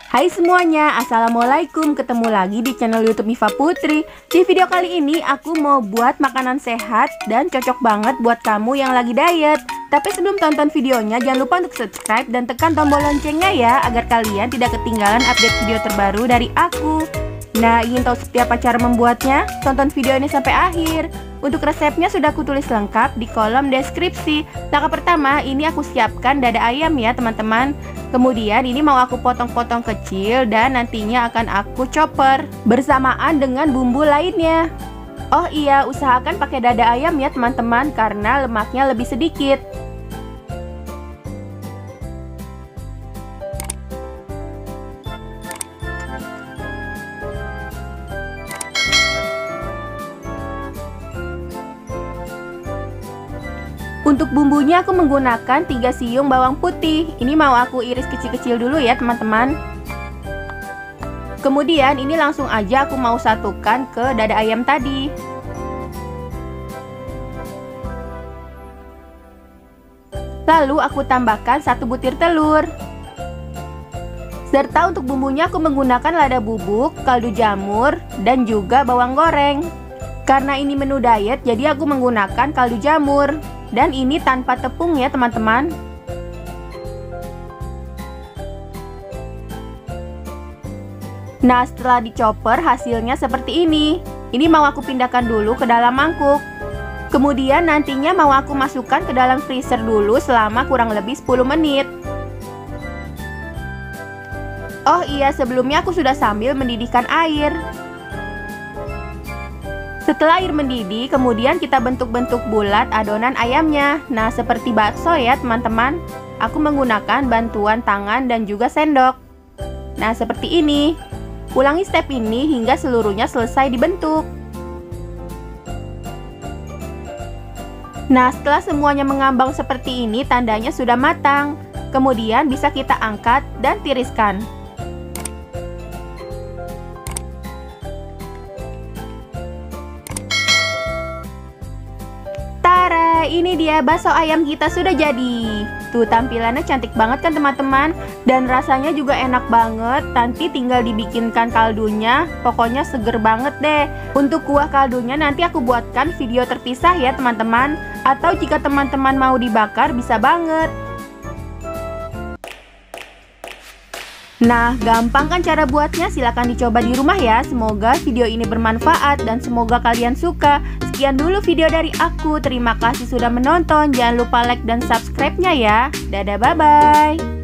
Hai semuanya, Assalamualaikum. Ketemu lagi di channel YouTube Miva Putri. Di video kali ini aku mau buat makanan sehat dan cocok banget buat kamu yang lagi diet. Tapi sebelum tonton videonya, jangan lupa untuk subscribe dan tekan tombol loncengnya ya, agar kalian tidak ketinggalan update video terbaru dari aku. Nah, ingin tahu seperti apa cara membuatnya? Tonton video ini sampai akhir. Untuk resepnya sudah aku tulis lengkap di kolom deskripsi. Langkah pertama, ini aku siapkan dada ayam ya teman-teman. Kemudian ini mau aku potong-potong kecil dan nantinya akan aku chopper bersamaan dengan bumbu lainnya. Oh iya, usahakan pakai dada ayam ya teman-teman, karena lemaknya lebih sedikit. Untuk bumbunya aku menggunakan 3 siung bawang putih. Ini mau aku iris kecil-kecil dulu ya teman-teman. Kemudian ini langsung aja aku mau satukan ke dada ayam tadi. Lalu aku tambahkan 1 butir telur. Serta untuk bumbunya aku menggunakan lada bubuk, kaldu jamur, dan juga bawang goreng. Karena ini menu diet, jadi aku menggunakan kaldu jamur. Dan ini tanpa tepung ya teman-teman. Nah, setelah dicopper hasilnya seperti ini. Ini mau aku pindahkan dulu ke dalam mangkuk. Kemudian nantinya mau aku masukkan ke dalam freezer dulu selama kurang lebih 10 menit. Oh iya, sebelumnya aku sudah sambil mendidihkan air. Setelah air mendidih, kemudian kita bentuk-bentuk bulat adonan ayamnya. Nah, seperti bakso ya teman-teman. Aku menggunakan bantuan tangan dan juga sendok. Nah, seperti ini. Ulangi step ini hingga seluruhnya selesai dibentuk. Nah, setelah semuanya mengambang seperti ini, tandanya sudah matang. Kemudian bisa kita angkat dan tiriskan. Ini dia bakso ayam kita sudah jadi. Tuh, tampilannya cantik banget kan teman-teman. Dan rasanya juga enak banget. Nanti tinggal dibikinkan kaldunya. Pokoknya seger banget deh. Untuk kuah kaldunya nanti aku buatkan video terpisah ya teman-teman. Atau jika teman-teman mau dibakar bisa banget. Nah, gampang kan cara buatnya? Silahkan dicoba di rumah ya. Semoga video ini bermanfaat dan semoga kalian suka. Sekian dulu video dari aku. Terima kasih sudah menonton. Jangan lupa like dan subscribe-nya ya. Dadah, bye-bye.